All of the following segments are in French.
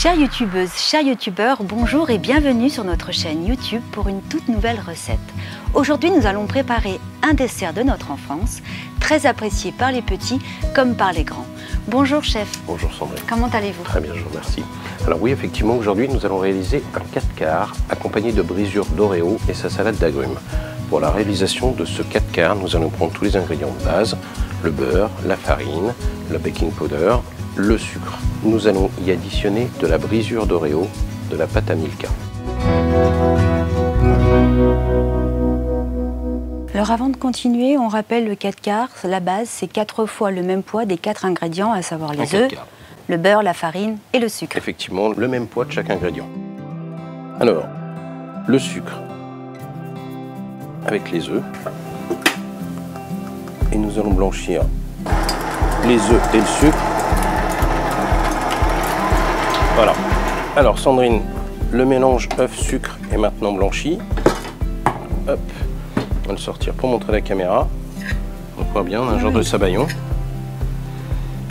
Chères youtubeuses, chers youtubeurs, bonjour et bienvenue sur notre chaîne YouTube pour une toute nouvelle recette. Aujourd'hui, nous allons préparer un dessert de notre enfance, très apprécié par les petits comme par les grands. Bonjour chef. Bonjour Sandrine. Comment allez-vous? Très bien, je vous remercie. Alors oui, effectivement, aujourd'hui, nous allons réaliser un 4 quarts accompagné de brisure d'Oreo et sa salade d'agrumes. Pour la réalisation de ce 4 quarts, nous allons prendre tous les ingrédients de base, le beurre, la farine, le baking powder, le sucre. Nous allons y additionner de la brisure d'Oreo, de la pâte à Milka. Alors avant de continuer, on rappelle le 4 quarts, la base c'est 4 fois le même poids des 4 ingrédients, à savoir les œufs, le beurre, la farine et le sucre. Effectivement, le même poids de chaque ingrédient. Alors, le sucre avec les œufs. Et nous allons blanchir les œufs et le sucre. Voilà. Alors Sandrine, le mélange œuf-sucre est maintenant blanchi. Hop. On va le sortir pour montrer à la caméra. On voit bien, on a un genre de sabayon.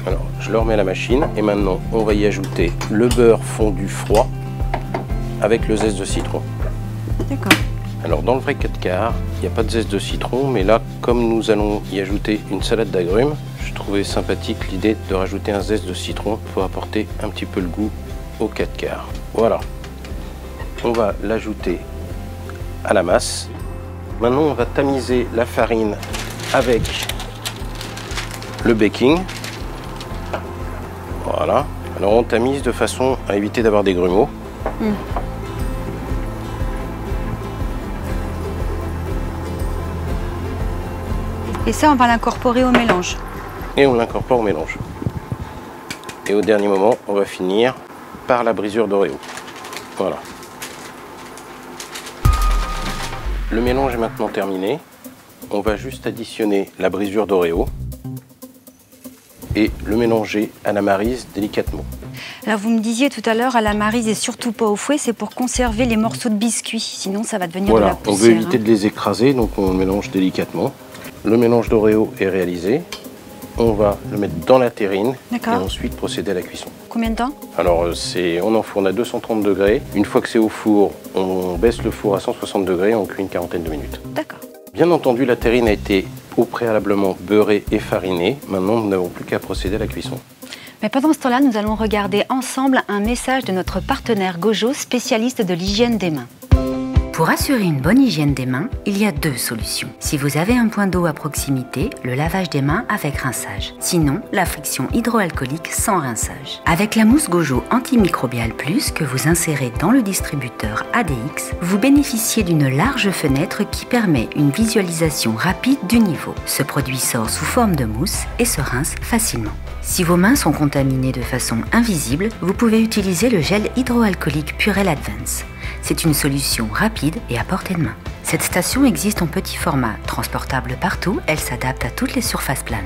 Alors, je le remets à la machine et maintenant, on va y ajouter le beurre fondu froid avec le zeste de citron. D'accord. Alors, dans le vrai 4 quarts, il n'y a pas de zeste de citron, mais là, comme nous allons y ajouter une salade d'agrumes, je trouvais sympathique l'idée de rajouter un zeste de citron pour apporter un petit peu le goût au 4 quarts. Voilà. On va l'ajouter à la masse. Maintenant, on va tamiser la farine avec le baking. Voilà. Alors, on tamise de façon à éviter d'avoir des grumeaux. Et ça, on va l'incorporer au mélange. Et on l'incorpore au mélange. Et au dernier moment, on va finir par la brisure d'Oreo. Voilà. Le mélange est maintenant terminé. On va juste additionner la brisure d'Oreo et le mélanger à la maryse délicatement. Alors vous me disiez tout à l'heure, à la maryse et surtout pas au fouet, c'est pour conserver les morceaux de biscuits, sinon ça va devenir de la poussière. On veut éviter de les écraser, donc on mélange délicatement. Le mélange d'Oreo est réalisé. On va le mettre dans la terrine et ensuite procéder à la cuisson. Combien de temps? Alors on enfourne à 230 degrés. Une fois que c'est au four, on baisse le four à 160 degrés et on cuit une quarantaine de minutes. D'accord. Bien entendu, la terrine a été au préalablement beurrée et farinée. Maintenant, nous n'avons plus qu'à procéder à la cuisson. Mais pendant ce temps-là, nous allons regarder ensemble un message de notre partenaire Gojo, spécialiste de l'hygiène des mains. Pour assurer une bonne hygiène des mains, il y a deux solutions. Si vous avez un point d'eau à proximité, le lavage des mains avec rinçage. Sinon, la friction hydroalcoolique sans rinçage. Avec la mousse Gojo Antimicrobial Plus que vous insérez dans le distributeur ADX, vous bénéficiez d'une large fenêtre qui permet une visualisation rapide du niveau. Ce produit sort sous forme de mousse et se rince facilement. Si vos mains sont contaminées de façon invisible, vous pouvez utiliser le gel hydroalcoolique Purell Advance. C'est une solution rapide et à portée de main. Cette station existe en petit format, transportable partout, elle s'adapte à toutes les surfaces planes.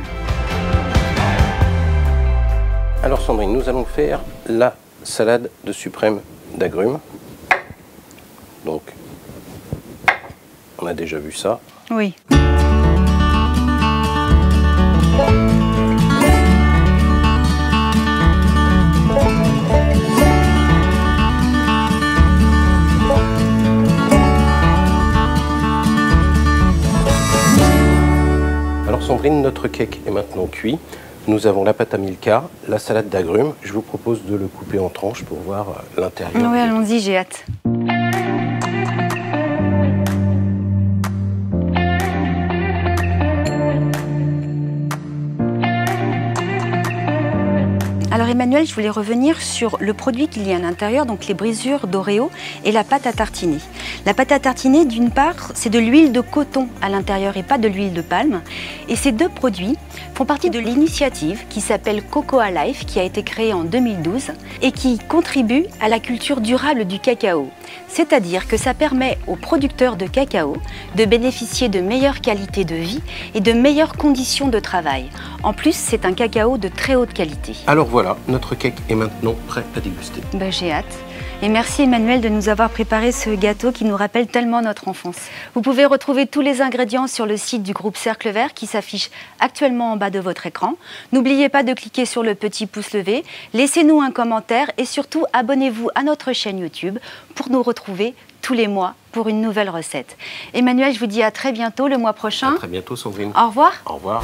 Alors Sandrine, nous allons faire la salade de suprême d'agrumes. Donc, on a déjà vu ça. Oui. Sandrine, notre cake est maintenant cuit. Nous avons la pâte à Milka, la salade d'agrumes. Je vous propose de le couper en tranches pour voir l'intérieur. Oui, allons-y, j'ai hâte. Alors Emmanuel, je voulais revenir sur le produit qu'il y a à l'intérieur, donc les brisures d'Oreo et la pâte à tartiner. La pâte à tartiner, d'une part, c'est de l'huile de coton à l'intérieur et pas de l'huile de palme. Et ces deux produits font partie de l'initiative qui s'appelle Cocoa Life, qui a été créée en 2012 et qui contribue à la culture durable du cacao. C'est-à-dire que ça permet aux producteurs de cacao de bénéficier de meilleures qualités de vie et de meilleures conditions de travail. En plus, c'est un cacao de très haute qualité. Alors voilà, notre cake est maintenant prêt à déguster. Ben, j'ai hâte. Et merci Emmanuel de nous avoir préparé ce gâteau qui nous rappelle tellement notre enfance. Vous pouvez retrouver tous les ingrédients sur le site du groupe Cercle Vert qui s'affiche actuellement en bas de votre écran. N'oubliez pas de cliquer sur le petit pouce levé, laissez-nous un commentaire et surtout abonnez-vous à notre chaîne YouTube pour nous retrouver tous les mois pour une nouvelle recette. Emmanuel, je vous dis à très bientôt le mois prochain. À très bientôt Sandrine. Au revoir. Au revoir.